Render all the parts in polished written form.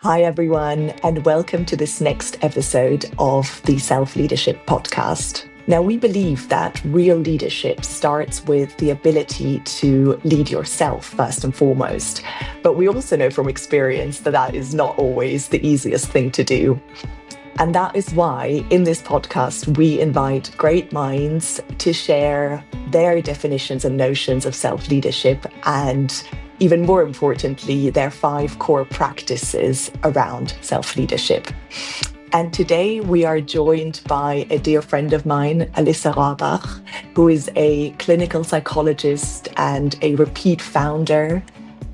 Hi, everyone, and welcome to this next episode of the Self Leadership Podcast. Now, we believe that real leadership starts with the ability to lead yourself first and foremost. But we also know from experience that that is not always the easiest thing to do. And that is why in this podcast, we invite great minds to share their definitions and notions of self-leadership and, even more importantly, their 5 core practices around self-leadership. And today we are joined by a dear friend of mine, Alissa Rohrbach, who is a clinical psychologist and a repeat founder.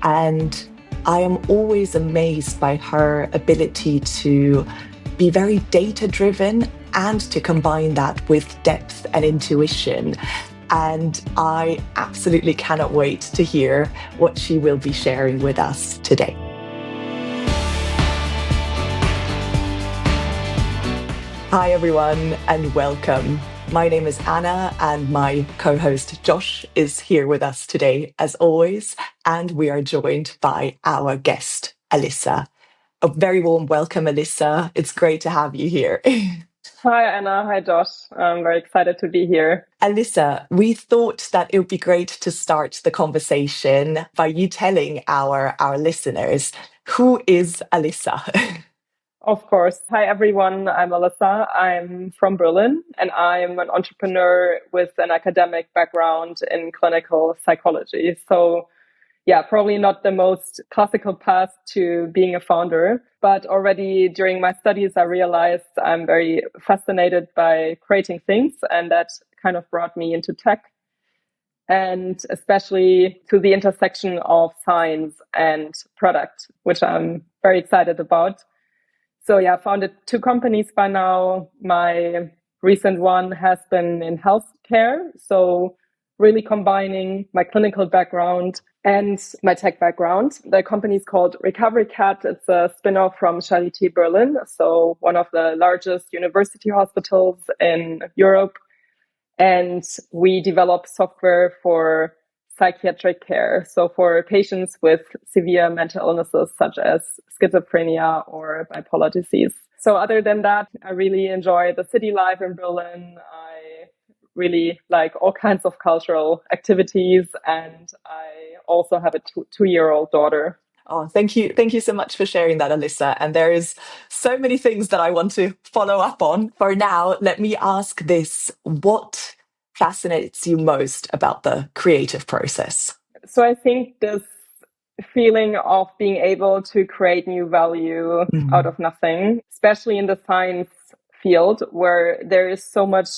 And I am always amazed by her ability to be very data-driven and to combine that with depth and intuition. And I absolutely cannot wait to hear what she will be sharing with us today. Hi, everyone, and welcome. My name is Anna, and my co-host Josh is here with us today, as always. And we are joined by our guest, Alissa. A very warm welcome, Alissa. It's great to have you here. Hi, Anna. Hi, Josh. I'm very excited to be here. Alissa, we thought that it would be great to start the conversation by you telling our listeners, who is Alissa? Of course. Hi, everyone. I'm Alissa. I'm from Berlin, and I'm an entrepreneur with an academic background in clinical psychology. So, yeah, probably not the most classical path to being a founder, but already during my studies, I realized I'm very fascinated by creating things, and that kind of brought me into tech, and especially to the intersection of science and product, which I'm very excited about. So yeah, I founded 2 companies by now. My recent one has been in healthcare. So really combining my clinical background and my tech background. The company is called Recovery Cat. It's a spin-off from Charité Berlin. So one of the largest university hospitals in Europe. And we develop software for psychiatric care. So for patients with severe mental illnesses such as schizophrenia or bipolar disease. So other than that, I really enjoy the city life in Berlin. I really like all kinds of cultural activities. And I also have a 2-year-old daughter. Oh, thank you. Thank you so much for sharing that, Alissa. And there is so many things that I want to follow up on. For now, let me ask this. What fascinates you most about the creative process? So I think this feeling of being able to create new value out of nothing, especially in the science field where there is so much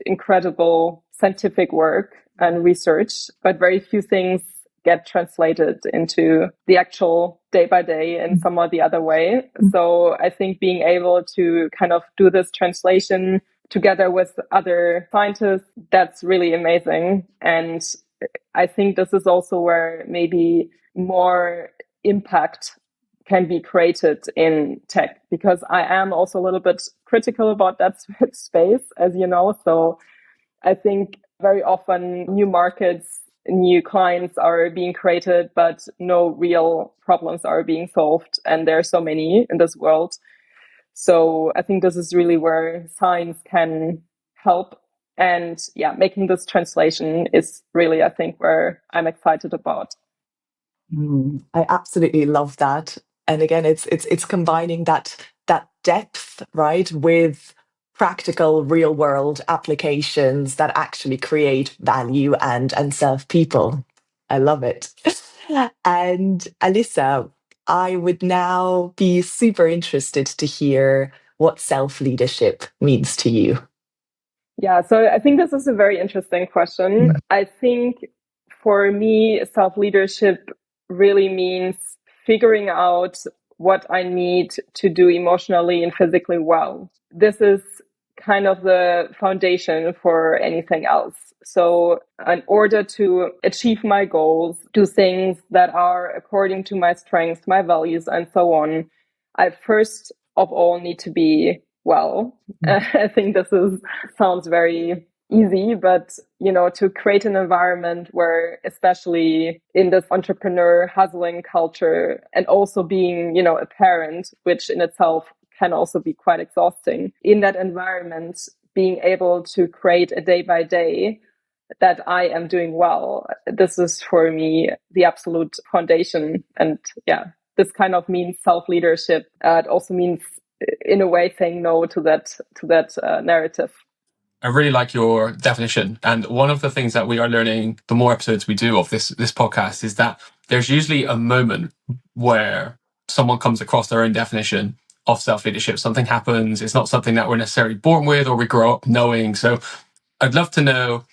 incredible scientific work and research, but very few things get translated into the actual day by day in some or the other way. So I think being able to kind of do this translation together with other scientists, that's really amazing. And I think this is also where maybe more impact can be created in tech, because I am also a little bit critical about that space, as you know. So I think very often new markets, new clients are being created, but no real problems are being solved. And there are so many in this world. So I think this is really where science can help. And yeah, making this translation is really, I think, where I'm excited about. I absolutely love that. And again, it's combining that depth, right, with practical real world applications that actually create value and serve people. I love it. And Alissa, I would now be super interested to hear what self-leadership means to you. Yeah, so I think this is a very interesting question. I think for me, self-leadership really means figuring out what I need to do emotionally and physically well. This is kind of the foundation for anything else. So in order to achieve my goals, do things that are according to my strengths, my values, and so on, I first of all need to be well. I think this sounds very easy, but to create an environment where, especially in this entrepreneur hustling culture, and also being, a parent, which in itself can also be quite exhausting, in that environment, being able to create a day by day that I am doing well. This is for me the absolute foundation. And yeah, this kind of means self-leadership. It also means, in a way, saying no to that narrative. I really like your definition. And one of the things that we are learning, the more episodes we do of this podcast, is that there's usually a moment where someone comes across their own definition of self-leadership. Something happens. It's not something that we're necessarily born with or we grow up knowing. So I'd love to know,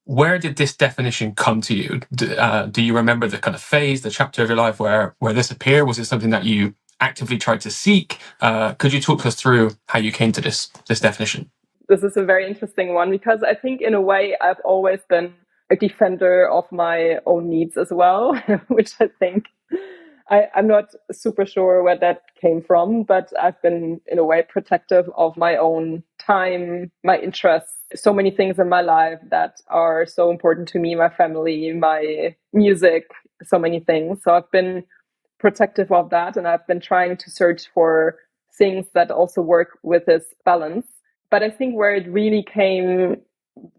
where did this definition come to you? Do you remember the kind of phase, the chapter of your life where this appeared? Was it something that you actively tried to seek? Could you talk us through how you came to this definition? This is a very interesting one, because I think in a way I've always been a defender of my own needs as well, which I think I'm not super sure where that came from, but I've been in a way protective of my own time, my interests, so many things in my life that are so important to me, my family, my music, so many things. So I've been protective of that, and I've been trying to search for things that also work with this balance. But I think where it really came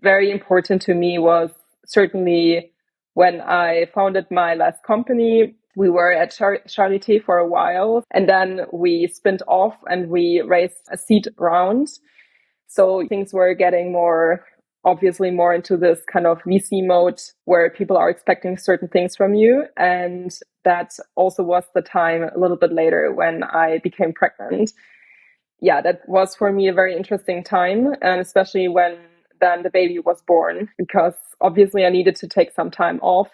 very important to me was certainly when I founded my last company. We were at Charité for a while, and then we spun off and we raised a seed round. So things were getting obviously more into this kind of VC mode where people are expecting certain things from you. And that also was the time a little bit later when I became pregnant. Yeah, that was for me a very interesting time, and especially when then the baby was born, because obviously I needed to take some time off.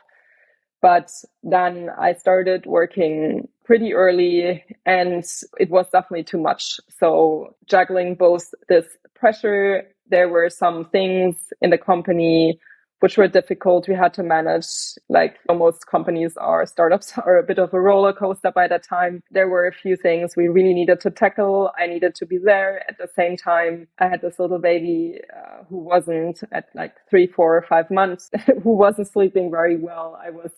But then I started working pretty early, and it was definitely too much. So juggling both this pressure, there were some things in the company which were difficult. We had to manage, like most companies are, startups are a bit of a roller coaster by that time. There were a few things we really needed to tackle. I needed to be there. At the same time, I had this little baby who wasn't at like 3, 4, or 5 months, who wasn't sleeping very well. I was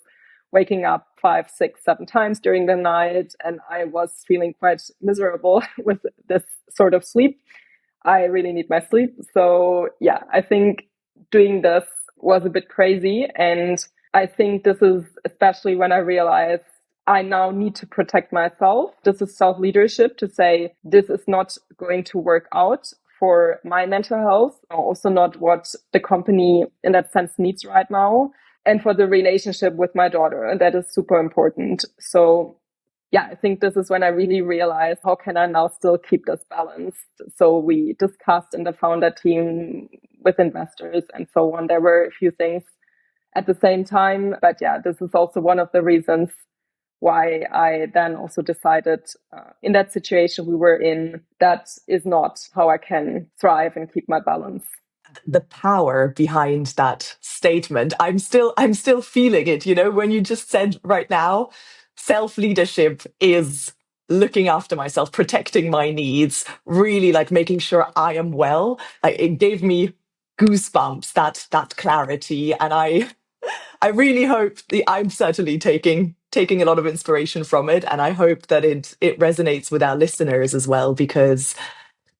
waking up 5, 6, 7 times during the night, and I was feeling quite miserable with this sort of sleep. I really need my sleep. So yeah, I think doing this was a bit crazy. And I think this is especially when I realized I now need to protect myself. This is self-leadership, to say this is not going to work out for my mental health, also not what the company in that sense needs right now, and for the relationship with my daughter. And that is super important. So yeah, I think this is when I really realized, how can I now still keep this balanced? So we discussed in the founder team with investors and so on. There were a few things at the same time. But yeah, this is also one of the reasons why I then also decided in that situation we were in, that is not how I can thrive and keep my balance. The power behind that statement, I'm still feeling it, when you just said right now, self-leadership is looking after myself, protecting my needs, really like making sure I am well. Like, it gave me goosebumps, that clarity. And I really hope I'm certainly taking a lot of inspiration from it. And I hope that it resonates with our listeners as well, because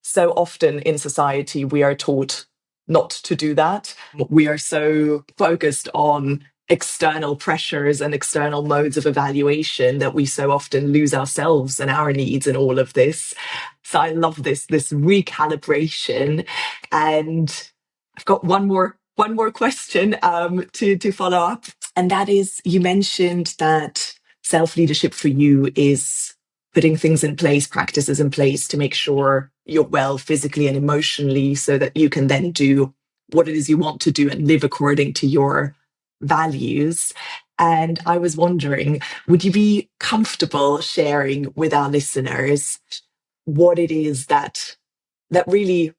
so often in society we are taught not to do that. We are so focused on external pressures and external modes of evaluation that we so often lose ourselves and our needs in all of this. So I love this recalibration. And I've got one more question to follow up, and that is, you mentioned that self-leadership for you is putting things in place, practices in place to make sure you're well physically and emotionally, so that you can then do what it is you want to do and live according to your values. And I was wondering, would you be comfortable sharing with our listeners what it is that really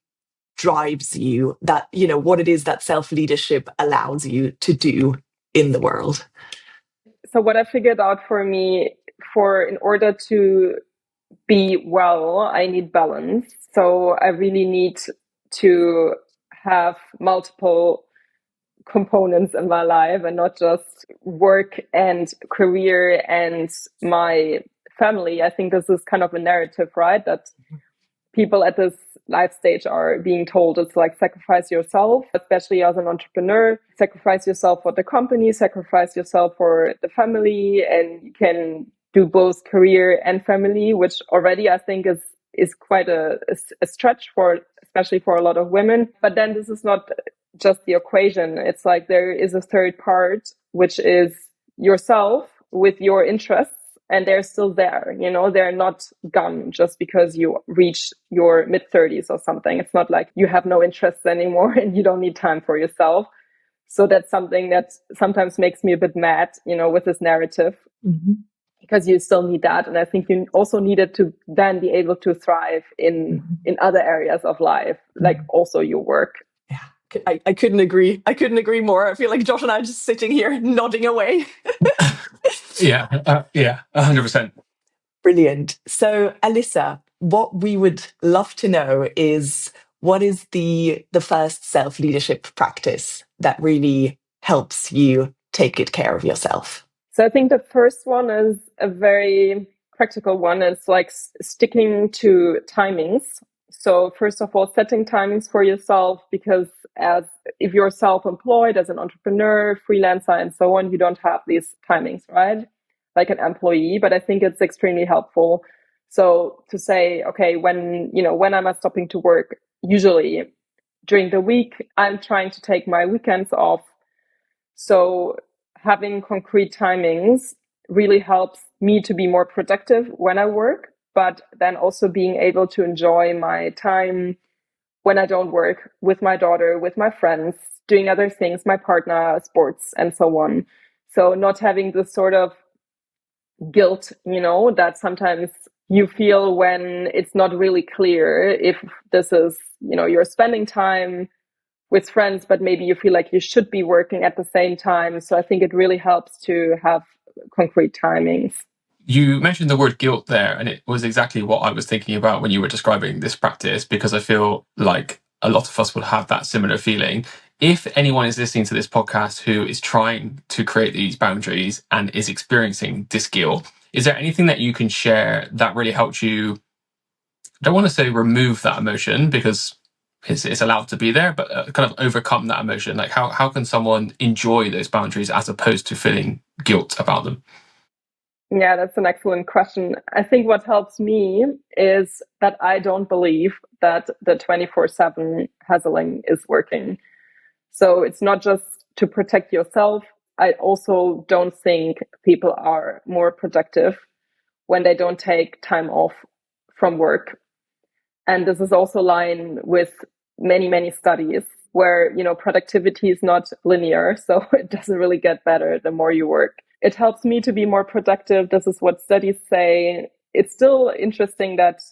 drives you, that, what it is that self-leadership allows you to do in the world? So what I figured out for me, in order to be well, I need balance. So I really need to have multiple components in my life and not just work and career and my family. I think this is kind of a narrative, right? That people at this life stage are being told it's like sacrifice yourself, especially as an entrepreneur, sacrifice yourself for the company, sacrifice yourself for the family, and you can do both career and family, which already I think is quite a stretch for, especially for a lot of women. But then this is not just the equation. It's like there is a third part, which is yourself with your interests, and they're still there. You know, they're not gone just because you reach your mid-30s or something. It's not like you have no interests anymore and you don't need time for yourself. So that's something that sometimes makes me a bit mad, you know, with this narrative, because you still need that. And I think you also need it to then be able to thrive in other areas of life, like also your work. Yeah. I couldn't agree. I couldn't agree more. I feel like Josh and I are just sitting here nodding away. Yeah, 100%. Brilliant. So, Alissa, what we would love to know is, what is the first self-leadership practice that really helps you take good care of yourself? So I think the first one is a very practical one. It's like sticking to timings. So first of all, setting timings for yourself, because if you're self-employed as an entrepreneur, freelancer, and so on, you don't have these timings, right? Like an employee, but I think it's extremely helpful. So to say, okay, when am I stopping to work? Usually during the week, I'm trying to take my weekends off. So having concrete timings really helps me to be more productive when I work, but then also being able to enjoy my time when I don't work, with my daughter, with my friends, doing other things, my partner, sports, and so on. So not having this sort of guilt, you know, that sometimes you feel when it's not really clear if this is, you know, you're spending time with friends, but maybe you feel like you should be working at the same time. So I think it really helps to have concrete timings. You mentioned the word guilt there, and it was exactly what I was thinking about when you were describing this practice, because I feel like a lot of us would have that similar feeling. If anyone is listening to this podcast who is trying to create these boundaries and is experiencing this guilt, is there anything that you can share that really helped you? I don't want to say remove that emotion, because it's allowed to be there, but kind of overcome that emotion. Like how can someone enjoy those boundaries as opposed to feeling guilt about them? Yeah, that's an excellent question. I think what helps me is that I don't believe that the 24/7 hassling is working. So it's not just to protect yourself. I also don't think people are more productive when they don't take time off from work. And this is also aligned with many, many studies where, you know, productivity is not linear. So it doesn't really get better the more you work. It helps me to be more productive. This is what studies say. It's still interesting that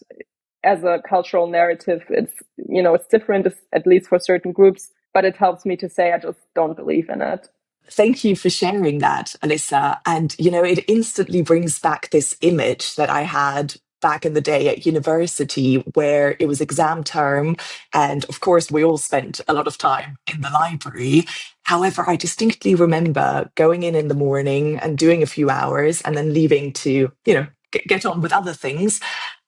as a cultural narrative, it's, you know, it's different, at least for certain groups, but it helps me to say I just don't believe in it. Thank you for sharing that, Alissa. And, you know, it instantly brings back this image that I had back in the day at university, where it was exam term. And of course, we all spent a lot of time in the library. However, I distinctly remember going in the morning and doing a few hours and then leaving to, you know, get on with other things.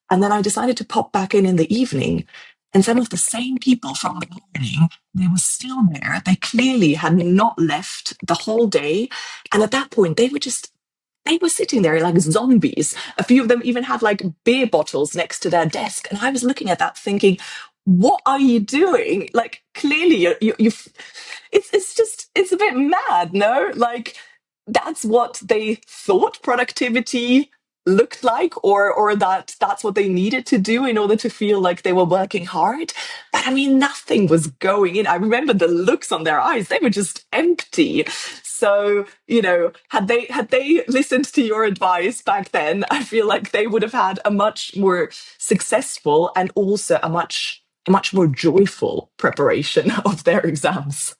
And then I decided to pop back in the evening. And some of the same people from the morning, they were still there. They clearly had not left the whole day. And at that point, they were sitting there like zombies. A few of them even had like beer bottles next to their desk. And I was looking at that thinking, what are you doing? Like, clearly it's a bit mad, no? Like, that's what they thought productivity looked like, or that's what they needed to do in order to feel like they were working hard. But I mean, nothing was going in. I remember the looks on their eyes, they were just empty. So, you know, had they listened to your advice back then, I feel like they would have had a much more successful and also a much more joyful preparation of their exams.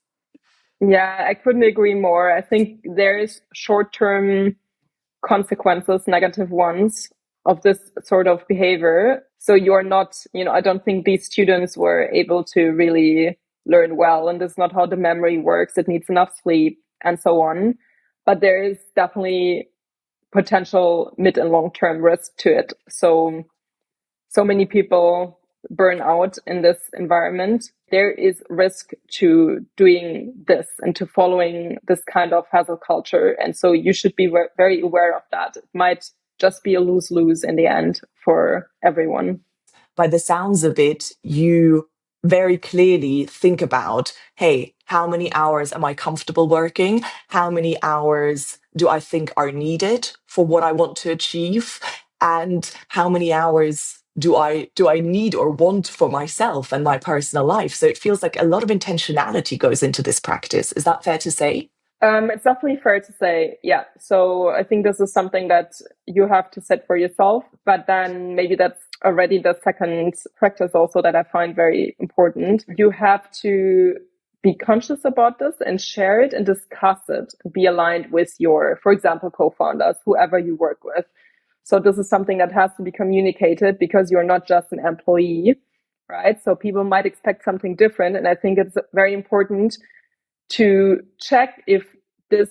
Yeah, I couldn't agree more. I think there is short-term consequences, negative ones, of this sort of behavior. So you're not, you know, I don't think these students were able to really learn well, and this is not how the memory works. It needs enough sleep and so on. But there is definitely potential mid and long-term risk to it. So many people burn out in this environment. There is risk to doing this and to following this kind of hustle culture. And so you should be very aware of that. It might just be a lose-lose in the end for everyone. By the sounds of it, you very clearly think about, hey, how many hours am I comfortable working? How many hours do I think are needed for what I want to achieve? And how many hours do I need or want for myself and my personal life? So it feels like a lot of intentionality goes into this practice. Is that fair to say? It's definitely fair to say, yeah. So I think this is something that you have to set for yourself, but then maybe that's already the second practice also that I find very important. You have to be conscious about this and share it and discuss it, be aligned with your, for example, co-founders, whoever you work with. So this is something that has to be communicated because you're not just an employee, right? So people might expect something different. And I think it's very important to check if this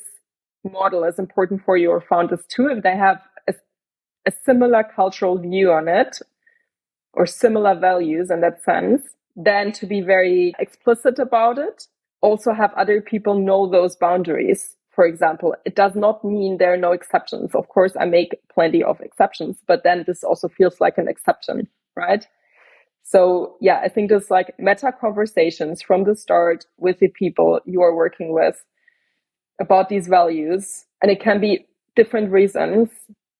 model is important for your founders too, if they have a similar cultural view on it or similar values in that sense, then to be very explicit about it. Also have other people know those boundaries. For example, it does not mean there are no exceptions. Of course, I make plenty of exceptions, but then this also feels like an exception, right? So yeah, I think there's like meta conversations from the start with the people you are working with about these values. And it can be different reasons,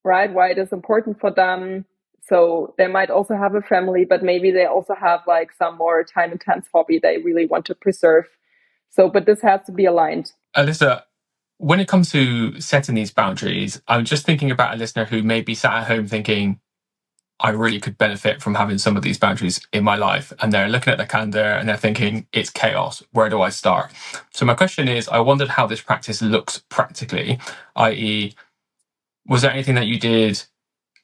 right? Why it is important for them. So they might also have a family, but maybe they also have like some more time intense hobby they really want to preserve. So, but this has to be aligned. Alissa, when it comes to setting these boundaries, I'm just thinking about a listener who may be sat at home thinking, I really could benefit from having some of these boundaries in my life. And they're looking at their calendar and they're thinking, it's chaos. Where do I start? So my question is, I wondered how this practice looks practically, i.e., was there anything that you did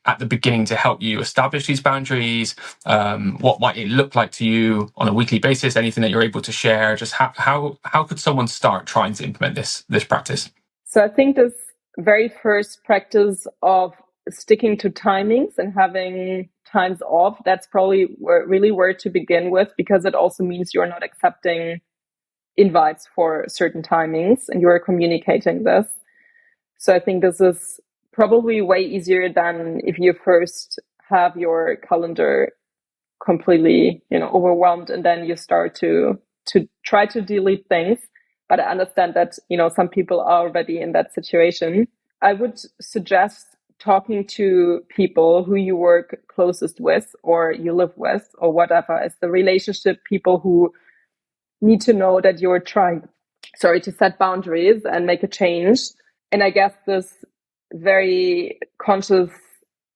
at the beginning to help you establish these boundaries? What might it look like to you on a weekly basis? Anything that you're able to share? Just how could someone start trying to implement this practice? So I think this very first practice of sticking to timings and having times off, that's probably where to begin with, because it also means you're not accepting invites for certain timings and you're communicating this. So I think this is probably way easier than if you first have your calendar completely, overwhelmed and then you start to try to delete things. But I understand that, some people are already in that situation. I would suggest talking to people who you work closest with or you live with or whatever is the relationship, people who need to know that you're trying, to set boundaries and make a change. And I guess this very conscious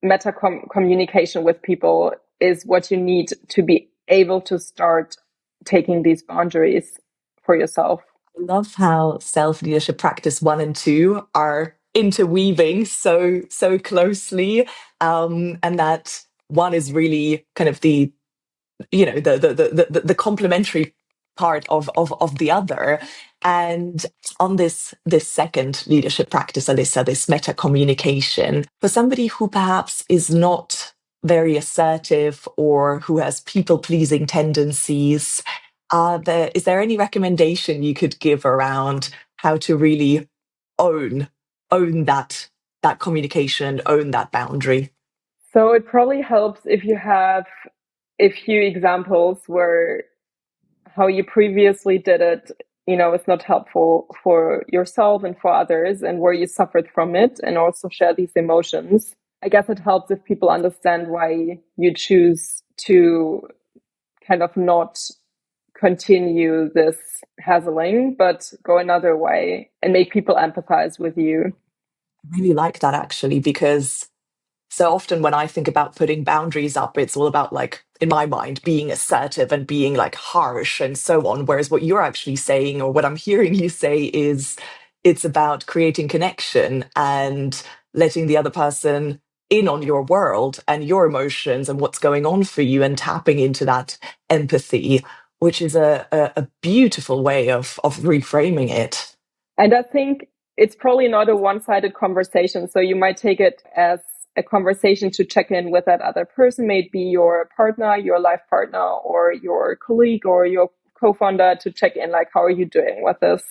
meta communication with people is what you need to be able to start taking these boundaries for yourself. I love how self-leadership practice 1 and 2 are interweaving so closely, and that one is really kind of the complementary part of the other. And on this second leadership practice, Alissa, this meta communication, for somebody who perhaps is not very assertive or who has people pleasing tendencies, is there any recommendation you could give around how to really own that communication, own that boundary? So it probably helps if you have a few examples where how you previously did it, is not helpful for yourself and for others, and where you suffered from it, and also share these emotions. I guess it helps if people understand why you choose to kind of not continue this hassling, but go another way and make people empathize with you. I really like that, actually, because so often when I think about putting boundaries up, it's all about, like, in my mind, being assertive and being like harsh and so on. Whereas what you're actually saying, or what I'm hearing you say, is it's about creating connection and letting the other person in on your world and your emotions and what's going on for you, and tapping into that empathy which is a beautiful way of reframing it. And I think it's probably not a one-sided conversation. So you might take it as a conversation to check in with that other person, maybe your partner, your life partner, or your colleague or your co-founder, to check in, like, how are you doing with this?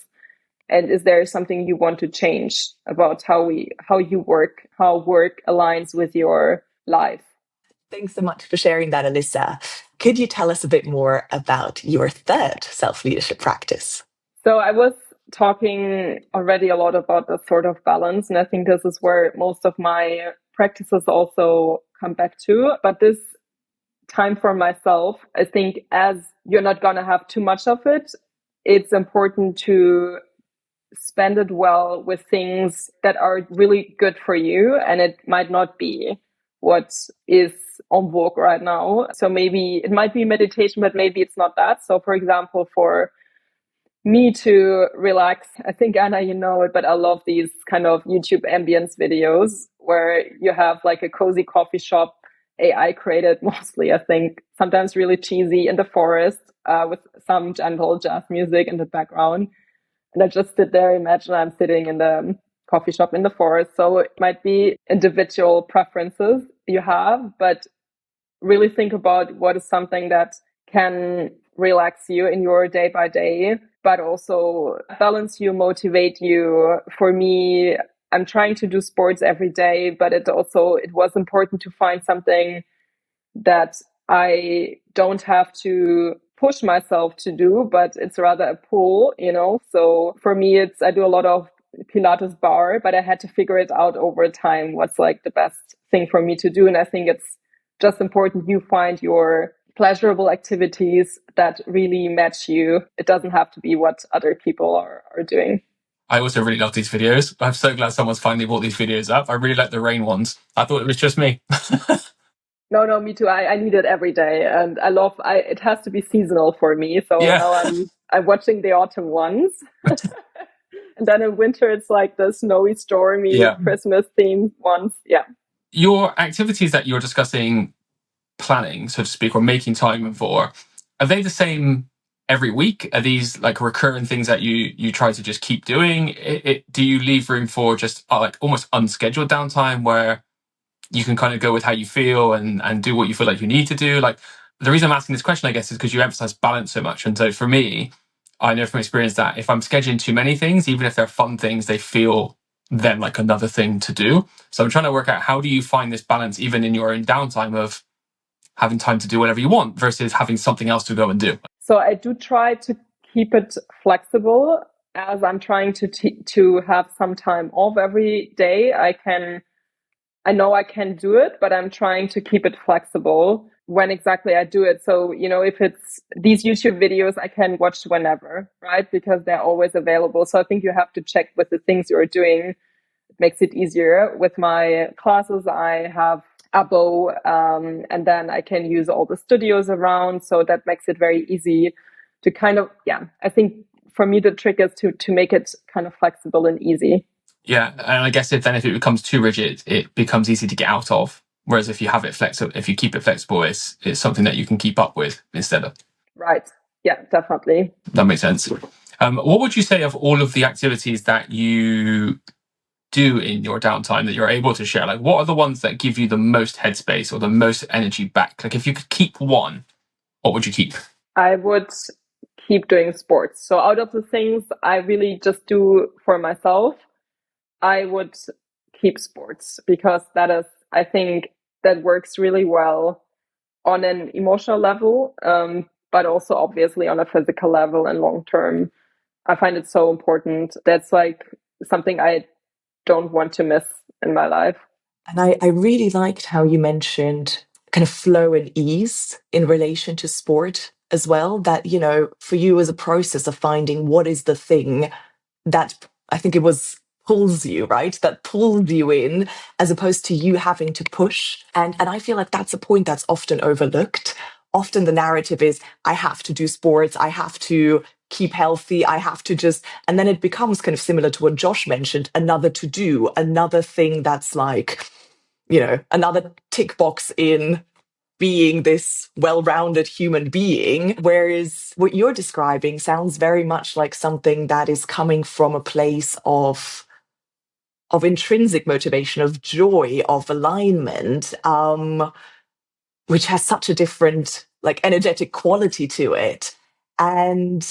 And is there something you want to change about how you work, how work aligns with your life? Thanks so much for sharing that, Alissa. Could you tell us a bit more about your third self-leadership practice? So I was talking already a lot about the sort of balance, and I think this is where most of my practices also come back to. But this time for myself, I think, as you're not going to have too much of it, it's important to spend it well with things that are really good for you, and it might not be what is en vogue right now. So maybe it might be meditation, but maybe it's not that. So for example, for me to relax, I think, Anna, you know it, but I love these kind of YouTube ambience videos where you have like a cozy coffee shop, AI created mostly, I think, sometimes really cheesy, in the forest, with some gentle jazz music in the background. And I just sit there, imagine I'm sitting in the coffee shop in the forest. So it might be individual preferences you have, but really think about what is something that can relax you in your day by day, but also balance you, motivate you. For me, I'm trying to do sports every day, but it was important to find something that I don't have to push myself to do, but it's rather a pull, So for me, I do a lot of Pilates bar, but I had to figure it out over time, what's like the best thing for me to do. And I think it's just important you find your pleasurable activities that really match you. It doesn't have to be what other people are doing. I also really love these videos. I'm so glad someone's finally brought these videos up. I really like the rain ones. I thought it was just me. No, me too. I need it every day, and it has to be seasonal for me. So now I'm watching the autumn ones. And then in winter, it's like the snowy, stormy, Christmas themed ones. Yeah. Your activities that you're discussing, planning, so to speak, or making time for, are they the same every week? Are these like recurring things that you try to just keep doing? Do you leave room for just like almost unscheduled downtime where you can kind of go with how you feel and do what you feel like you need to do? Like, the reason I'm asking this question, I guess, is because you emphasize balance so much. And so for me, I know from experience that if I'm scheduling too many things, even if they're fun things, they feel then like another thing to do. So I'm trying to work out, how do you find this balance even in your own downtime of having time to do whatever you want versus having something else to go and do? So I do try to keep it flexible, as I'm trying to have some time off every day. I know I can do it, but I'm trying to keep it flexible when exactly I do it. So, if it's these YouTube videos, I can watch whenever, right? Because they're always available. So I think you have to check with the things you're doing. It makes it easier. With my classes, I have Abo, and then I can use all the studios around. So that makes it very easy to kind of, I think for me, the trick is to make it kind of flexible and easy. Yeah, and I guess if it becomes too rigid, it becomes easy to get out of. Whereas if you have it flexible, if you keep it flexible, it's something that you can keep up with instead of. Right. Yeah, definitely. That makes sense. What would you say of all of the activities that you do in your downtime that you're able to share? Like, what are the ones that give you the most headspace or the most energy back? Like, if you could keep one, what would you keep? I would keep doing sports. So out of the things I really just do for myself, I would keep sports, because I think that works really well on an emotional level, but also obviously on a physical level and long term. I find it so important. That's like something I don't want to miss in my life. And I really liked how you mentioned kind of flow and ease in relation to sport as well. That, for you as a process of finding what is the thing that, I think it was, pulls you, right? That pulls you in, as opposed to you having to push. And I feel like that's a point that's often overlooked. Often the narrative is, I have to do sports, I have to keep healthy, I have to just, and then it becomes kind of similar to what Josh mentioned, another to do, another thing that's like, another tick box in being this well-rounded human being, whereas what you're describing sounds very much like something that is coming from a place of intrinsic motivation, of joy, of alignment, which has such a different, like, energetic quality to it. And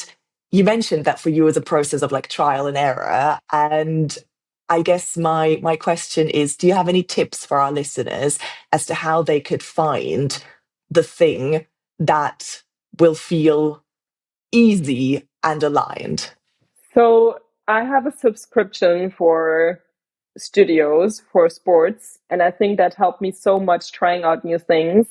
you mentioned that for you was a process of like trial and error. And I guess my question is, do you have any tips for our listeners as to how they could find the thing that will feel easy and aligned? So I have a subscription for studios for sports, and I think that helped me so much trying out new things.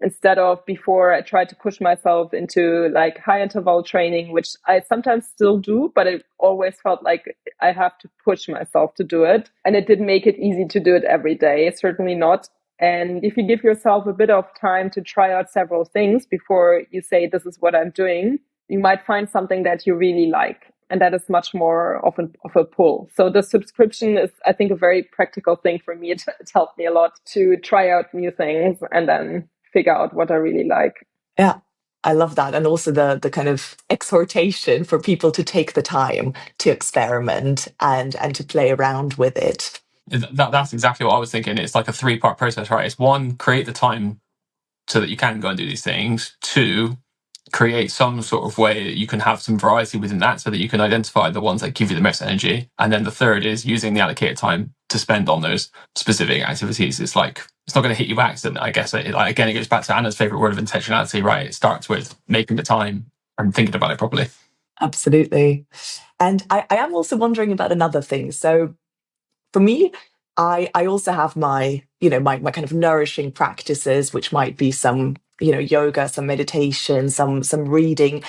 Instead of before, I tried to push myself into like high interval training, which I sometimes still do, but it always felt like I have to push myself to do it. And it didn't make it easy to do it every day, certainly not. And if you give yourself a bit of time to try out several things before you say, this is what I'm doing, you might find something that you really like. And that is much more of a pull. So the subscription is, I think, a very practical thing for me. It helped me a lot to try out new things and then figure out what I really like. Yeah, I love that. And also the kind of exhortation for people to take the time to experiment and to play around with it. That's exactly what I was thinking. It's like a 3-part process, right? It's 1, create the time so that you can go and do these things. 2, create some sort of way that you can have some variety within that so that you can identify the ones that give you the most energy. And then the 3rd is using the allocated time to spend on those specific activities. It's like, it's not going to hit you by accident, I guess. Again, it goes back to Anna's favorite word of intentionality, right? It starts with making the time and thinking about it properly. Absolutely. And I am also wondering about another thing. So for me, I also have my kind of nourishing practices, which might be some, yoga, some meditation, some reading.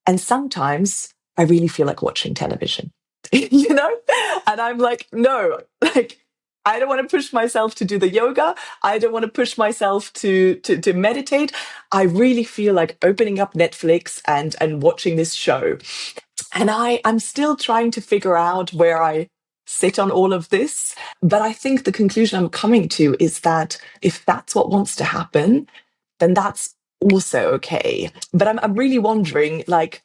And sometimes I really feel like watching television, and I'm like, no, like, I don't want to push myself to do the yoga. I don't want to push myself to meditate. I really feel like opening up Netflix and watching this show. And I'm still trying to figure out where I sit on all of this. But I think the conclusion I'm coming to is that if that's what wants to happen, then that's also okay. But I'm really wondering, like,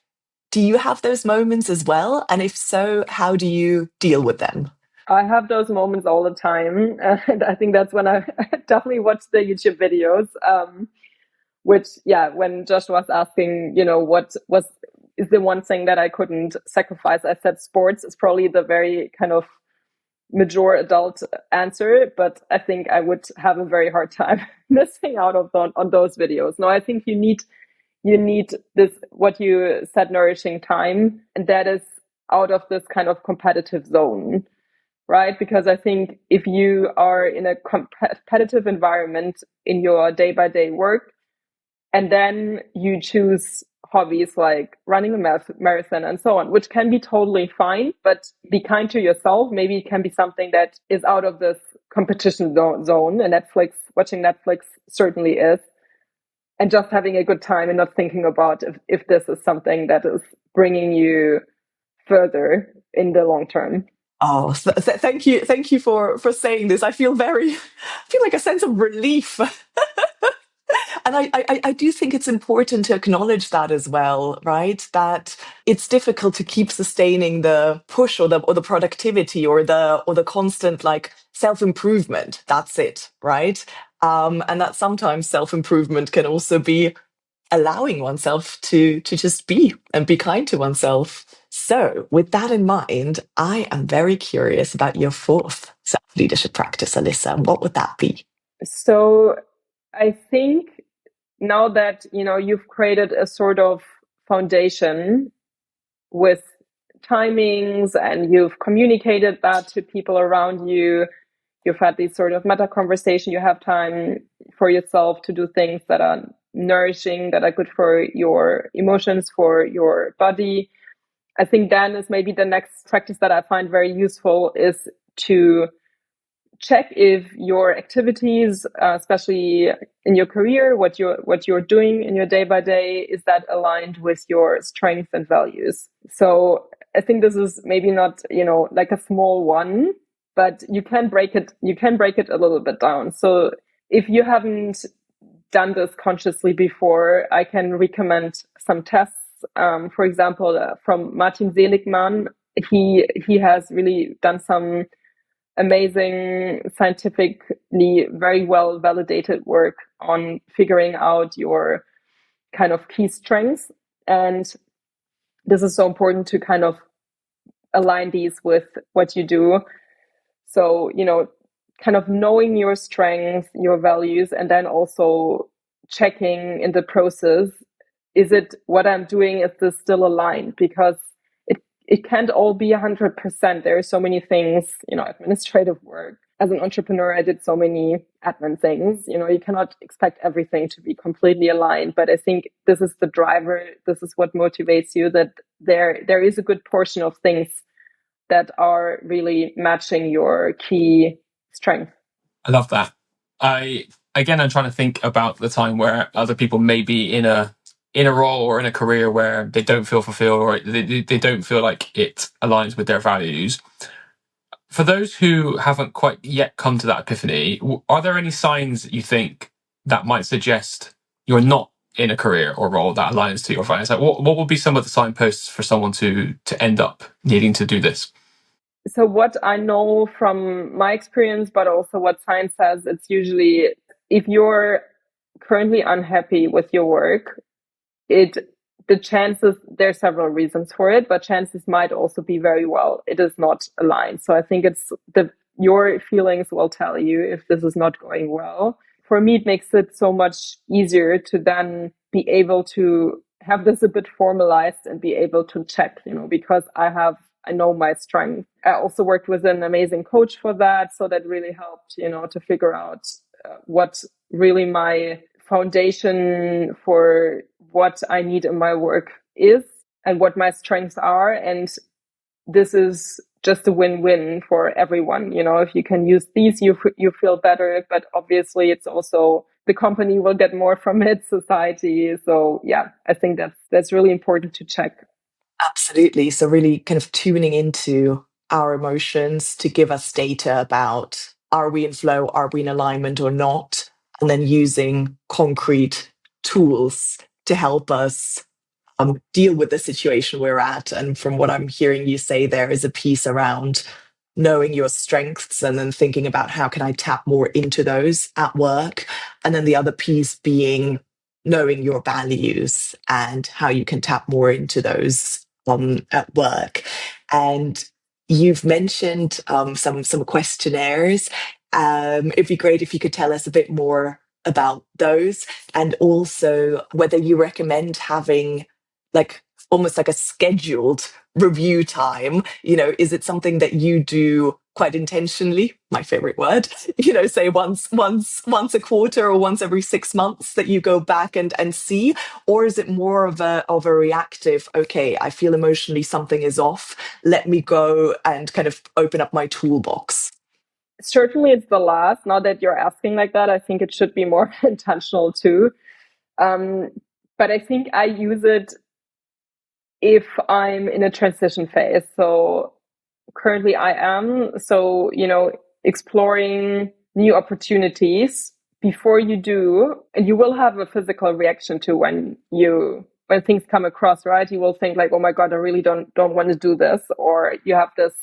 do you have those moments as well? And if so, how do you deal with them? I have those moments all the time. And I think that's when I definitely watch the YouTube videos. Which, when Josh was asking, what is the one thing that I couldn't sacrifice, I said sports is probably the very kind of mature adult answer, but I think I would have a very hard time missing out on those videos. No, I think you need this, what you said, nourishing time, and that is out of this kind of competitive zone, right? Because I think if you are in a competitive environment in your day-by-day work, and then you choose hobbies like running a marathon and so on, which can be totally fine, but be kind to yourself. Maybe it can be something that is out of this competition zone, and watching Netflix certainly is. And just having a good time and not thinking about if this is something that is bringing you further in the long term. Oh, thank you for saying this. I feel like a sense of relief. And I do think it's important to acknowledge that as well, right? That it's difficult to keep sustaining the push or the productivity or the constant like self-improvement. That's it, right? And that sometimes self-improvement can also be allowing oneself to just be and be kind to oneself. So with that in mind, I am very curious about your 4th self-leadership practice, Alissa. What would that be? So I think now that, you've created a sort of foundation with timings and you've communicated that to people around you, you've had these sort of meta conversation, you have time for yourself to do things that are nourishing, that are good for your emotions, for your body. I think then is maybe the next practice that I find very useful is to check if your activities, especially in your career, what you're doing in your day by day, is that aligned with your strengths and values. So I think this is maybe not, like a small one, but you can break it a little bit down. So if you haven't done this consciously before, I can recommend some tests. For example, from Martin Seligman, he has really done some amazing, scientifically very well validated work on figuring out your kind of key strengths. And this is so important to kind of align these with what you do. So, kind of knowing your strengths, your values, and then also checking in the process, is it what I'm doing, is this still aligned? Because it can't all be 100%. There are so many things, administrative work. As an entrepreneur, I did so many admin things. You cannot expect everything to be completely aligned. But I think this is the driver. This is what motivates you, that there is a good portion of things that are really matching your key strength. I love that. I'm trying to think about the time where other people may be in a role or in a career where they don't feel fulfilled, or they don't feel like it aligns with their values. For those who haven't quite yet come to that epiphany, are there any signs you think that might suggest you're not in a career or role that aligns to your values? Like what would be some of the signposts for someone to end up needing to do this? So what I know from my experience, but also what science says, it's usually if you're currently unhappy with your work, the chances, there are several reasons for it, but chances might also be very well it is not aligned. So I think it's your feelings will tell you if this is not going well. For me, it makes it so much easier to then be able to have this a bit formalized and be able to check, because I know my strength. I also worked with an amazing coach for that. So that really helped, to figure out what really my foundation for what I need in my work is and what my strengths are. And this is just a win-win for everyone. If you can use these, you feel better, but obviously it's also the company will get more from it, society. So yeah, I think that's really important to check. Absolutely. So really kind of tuning into our emotions to give us data about, are we in flow, are we in alignment or not? And then using concrete tools to help us deal with the situation we're at. And from what I'm hearing you say, there is a piece around knowing your strengths and then thinking about how can I tap more into those at work. And then the other piece being knowing your values and how you can tap more into those at work. And you've mentioned some questionnaires. It'd be great if you could tell us a bit more about those, and also whether you recommend having almost like a scheduled review time. Is it something that you do quite intentionally, my favorite word, say once a quarter or once every 6 months that you go back and see? Or is it more of a reactive, okay, I feel emotionally something is off, let me go and kind of open up my toolbox? Certainly it's the last. Now that you're asking like that, I think it should be more intentional too. But I think I use it if I'm in a transition phase. So currently I am. So, exploring new opportunities before you do, and you will have a physical reaction to when things come across, right? You will think like, oh my God, I really don't want to do this. Or you have this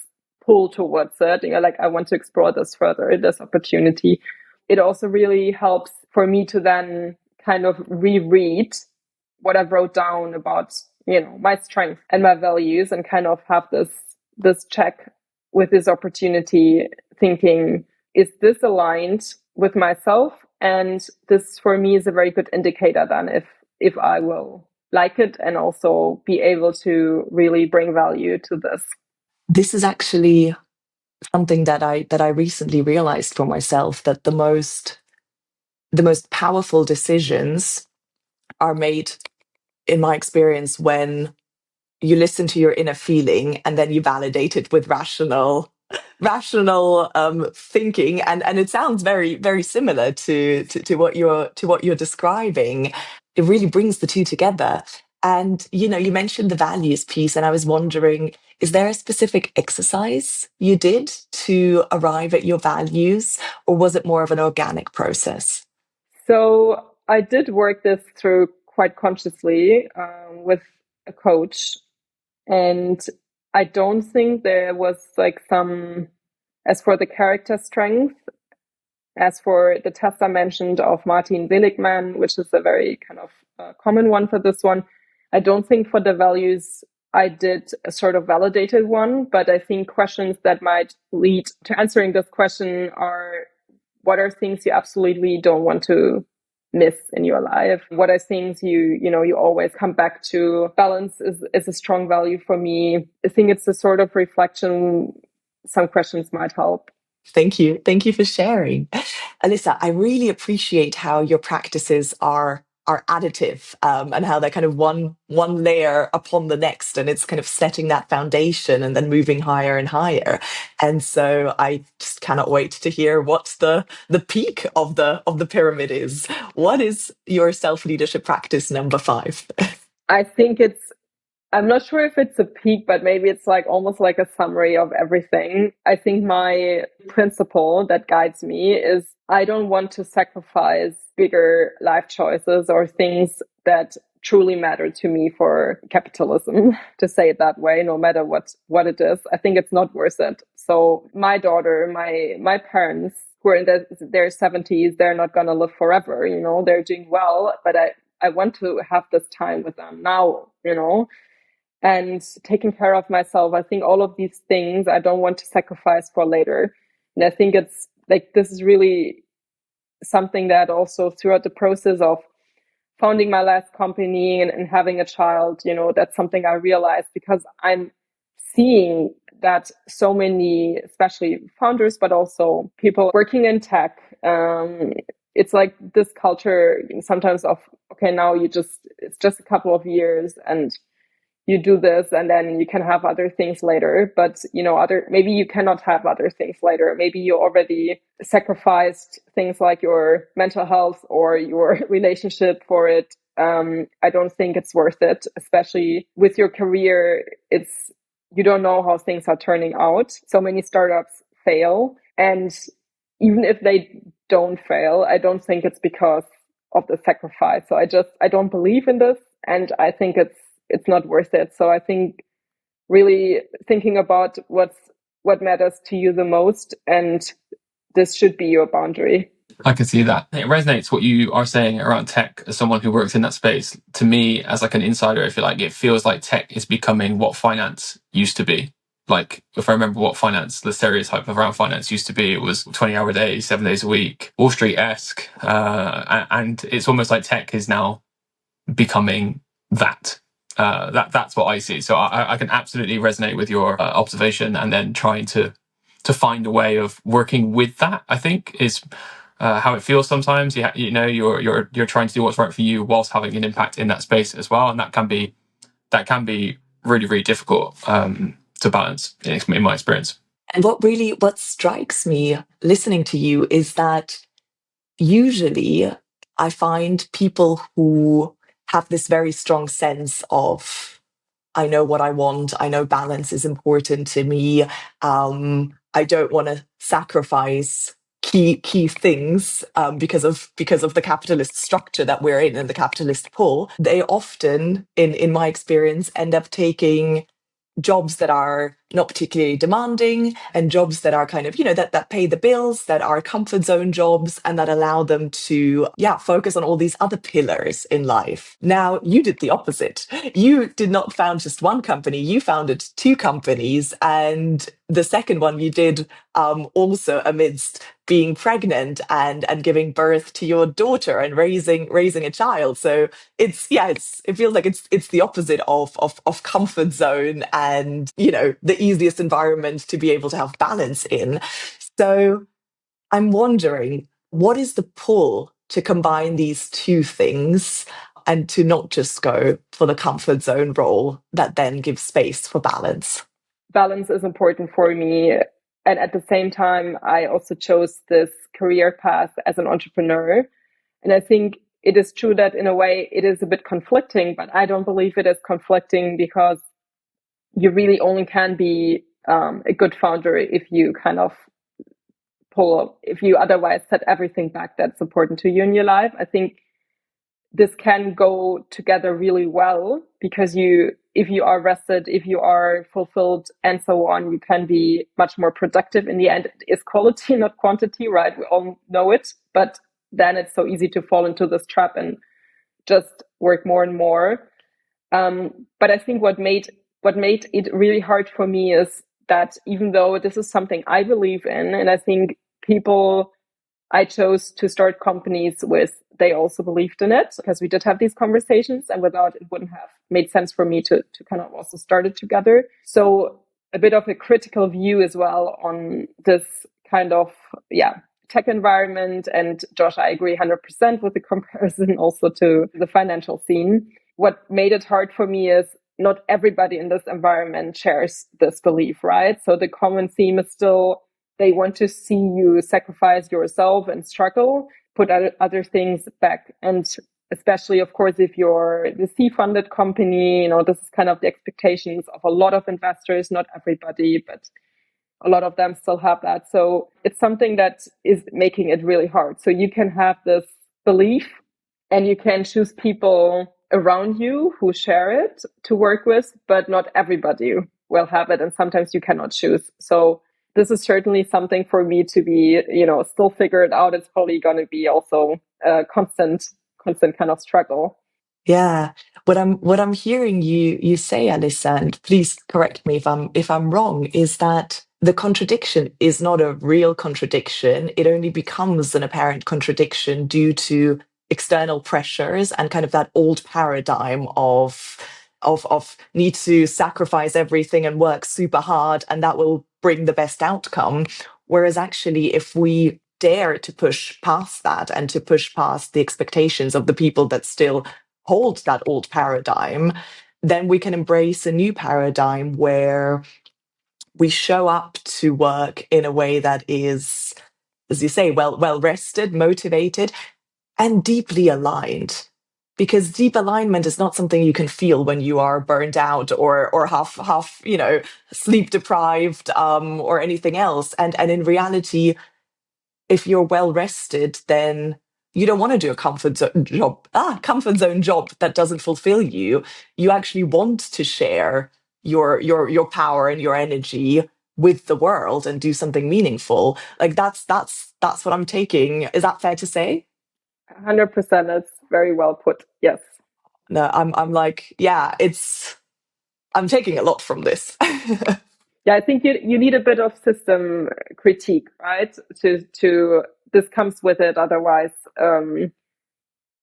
pull towards it. And you're like, I want to explore this further, this opportunity. It also really helps for me to then kind of reread what I wrote down about, my strength and my values, and kind of have this check with this opportunity, thinking, is this aligned with myself? And this for me is a very good indicator then if I will like it and also be able to really bring value to this. This is actually something that I recently realized for myself, that the most powerful decisions are made, in my experience, when you listen to your inner feeling and then you validate it with rational thinking, and it sounds very, very similar to what you're describing. It really brings the two together. And you mentioned the values piece, and I was wondering, is there a specific exercise you did to arrive at your values, or was it more of an organic process? So I did work this through quite consciously with a coach. And I don't think there was like some, as for the character strength, as for the test I mentioned of Martin Seligman, which is a very kind of common one for this one, I don't think for the values I did a sort of validated one, but I think questions that might lead to answering this question are, what are things you absolutely don't want to miss in your life? What are things you always come back to? Balance is a strong value for me. I think it's a sort of reflection. Some questions might help. Thank you. Thank you for sharing. Alissa, I really appreciate how your practices are additive, and how they're kind of one layer upon the next, and it's kind of setting that foundation and then moving higher and higher. And so I just cannot wait to hear what the peak of the pyramid is. What is your self-leadership practice number 5? I think I'm not sure if it's a peak, but maybe it's like almost like a summary of everything. I think my principle that guides me is I don't want to sacrifice bigger life choices or things that truly matter to me for capitalism, to say it that way, no matter what it is. I think it's not worth it. So my daughter, my parents who are in their 70s, they're not going to live forever, they're doing well, but I want to have this time with them now, and taking care of myself. I think all of these things I don't want to sacrifice for later. And I think it's like, this is really something that also throughout the process of founding my last company and having a child, that's something I realized, because I'm seeing that so many, especially founders, but also people working in tech, it's like this culture sometimes of, okay, now it's just a couple of years and you do this and then you can have other things later. But, maybe you cannot have other things later. Maybe you already sacrificed things like your mental health or your relationship for it. I don't think it's worth it, especially with your career. You don't know how things are turning out. So many startups fail. And even if they don't fail, I don't think it's because of the sacrifice. So I don't believe in this. And I think it's not worth it. So I think really thinking about what matters to you the most, and this should be your boundary. I can see that. It resonates what you are saying around tech as someone who works in that space. To me, as like an insider, I feel like it feels like tech is becoming what finance used to be. Like, if I remember what finance, the stereotype around finance used to be, it was 20-hour days, 7 days a week, Wall Street-esque. And it's almost like tech is now becoming that. That's what I see. So I can absolutely resonate with your observation, and then trying to find a way of working with that, I think, is how it feels sometimes. You're trying to do what's right for you whilst having an impact in that space as well, and that can be really, really difficult to balance in my experience. And what strikes me listening to you is that usually I find people who have this very strong sense of, I know what I want, I know balance is important to me, I don't want to sacrifice key things because of the capitalist structure that we're in and the capitalist pull. They often, in my experience, end up taking jobs that are not particularly demanding, and jobs that are kind of, that pay the bills, that are comfort zone jobs, and that allow them to, focus on all these other pillars in life. Now, you did the opposite. You did not found just one company, you founded 2 companies, and the second one you did also amidst being pregnant and giving birth to your daughter and raising a child. So it feels like it's the opposite of comfort zone and, the easiest environment to be able to have balance in. So I'm wondering, what is the pull to combine these 2 things and to not just go for the comfort zone role that then gives space for balance? Balance is important for me. And at the same time, I also chose this career path as an entrepreneur. And I think it is true that in a way it is a bit conflicting, but I don't believe it is conflicting, because you really only can be a good founder if you kind of if you otherwise set everything back that's important to you in your life. I think this can go together really well, because if you are rested, if you are fulfilled and so on, you can be much more productive. In the end, it is quality, not quantity, right? We all know it, but then it's so easy to fall into this trap and just work more and more. But I think what made it really hard for me is that even though this is something I believe in, and I think people I chose to start companies with, they also believed in it, because we did have these conversations, and without it wouldn't have made sense for me to kind of also start it together. So a bit of a critical view as well on this kind of, tech environment. And Josh, I agree 100% with the comparison also to the financial scene. What made it hard for me is not everybody in this environment shares this belief, right? So the common theme is still, they want to see you sacrifice yourself and struggle, put other things back. And especially, of course, if you're the C-funded company, this is kind of the expectations of a lot of investors, not everybody, but a lot of them still have that. So it's something that is making it really hard. So you can have this belief and you can choose people around you who share it to work with, but not everybody will have it. And sometimes you cannot choose. So this is certainly something for me to be, still figured out. It's probably going to be also a constant kind of struggle. Yeah. What I'm hearing you say, Alissa, and please correct me if I'm wrong, is that the contradiction is not a real contradiction. It only becomes an apparent contradiction due to external pressures and kind of that old paradigm of need to sacrifice everything and work super hard, and that will bring the best outcome. Whereas actually, if we dare to push past that and to push past the expectations of the people that still hold that old paradigm, then we can embrace a new paradigm where we show up to work in a way that is, as you say, well rested, motivated, and deeply aligned. Because deep alignment is not something you can feel when you are burned out or half sleep deprived or anything else. And in reality, if you're well rested, then you don't want to do a comfort zone job that doesn't fulfill you. You actually want to share your power and your energy with the world and do something meaningful. Like that's what I'm taking. Is that fair to say? 100%. It's very well put. Yes. No, I'm like, yeah, I'm taking a lot from this. Yeah, I think you need a bit of system critique, right? To this comes with it. Otherwise,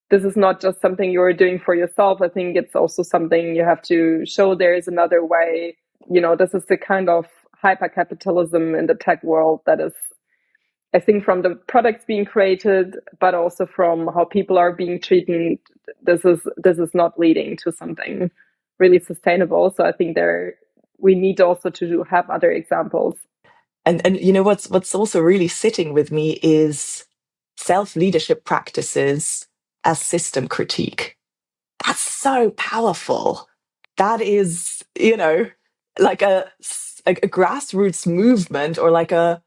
this is not just something you're doing for yourself. I think it's also something you have to show there is another way. This is the kind of hyper capitalism in the tech world that is, I think, from the products being created, but also from how people are being treated. This is not leading to something really sustainable. So I think we need also to have other examples. And what's also really sitting with me is self-leadership practices as system critique. That's so powerful. That is, like a grassroots movement, or like a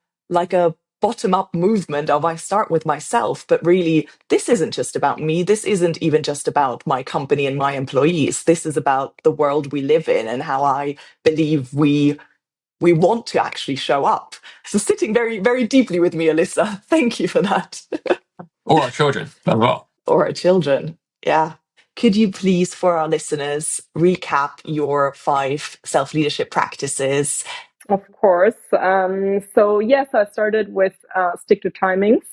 bottom-up movement of, I start with myself, but really this isn't just about me. This isn't even just about my company and my employees. This is about the world we live in and how I believe we want to actually show up. So sitting very, very deeply with me, Alissa. Thank you for that. Or our children as well. Or our children. Yeah. Could you please, for our listeners, recap your 5 self-leadership practices? Of course. So yes, I started with stick to timings.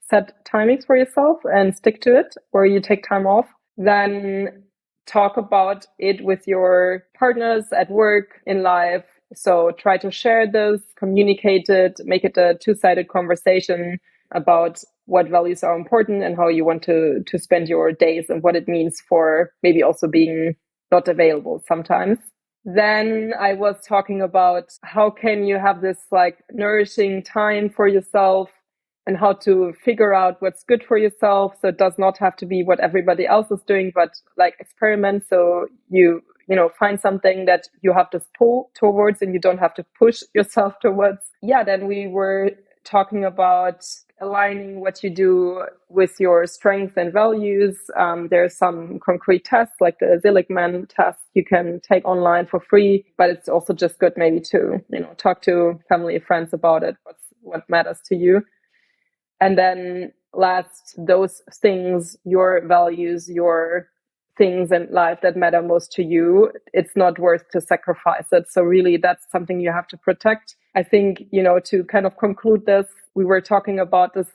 Set timings for yourself and stick to it, or you take time off. Then talk about it with your partners at work, in life. So try to share this, communicate it, make it a two-sided conversation about what values are important and how you want to spend your days, and what it means for maybe also being not available sometimes. Then I was talking about how can you have this like nourishing time for yourself, and how to figure out what's good for yourself. So it does not have to be what everybody else is doing, but like experiment. So you find something that you have this pull towards and you don't have to push yourself towards. Yeah, then we were talking about aligning what you do with your strengths and values. There's some concrete tests like the Seligman test you can take online for free, but it's also just good maybe to, talk to family and friends about it, what matters to you. And then last, those things, your values, your things in life that matter most to you, it's not worth to sacrifice it. So really, that's something you have to protect. I think, to kind of conclude this, we were talking about this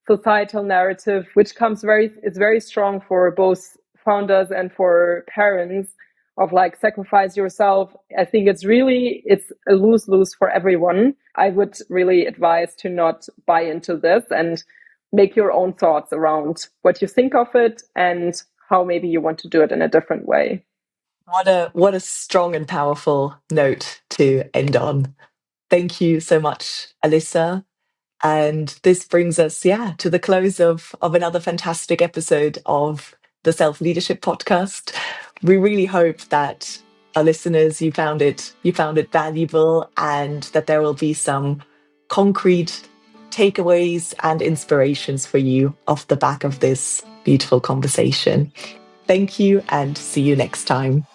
societal narrative, which is very strong for both founders and for parents, of like sacrifice yourself. I think it's a lose-lose for everyone. I would really advise to not buy into this and make your own thoughts around what you think of it and how maybe you want to do it in a different way. What a strong and powerful note to end on. Thank you so much, Alissa. And this brings us, to the close of another fantastic episode of the Self Leadership Podcast. We really hope that our listeners, you found it valuable, and that there will be some concrete takeaways and inspirations for you off the back of this beautiful conversation. Thank you, and see you next time.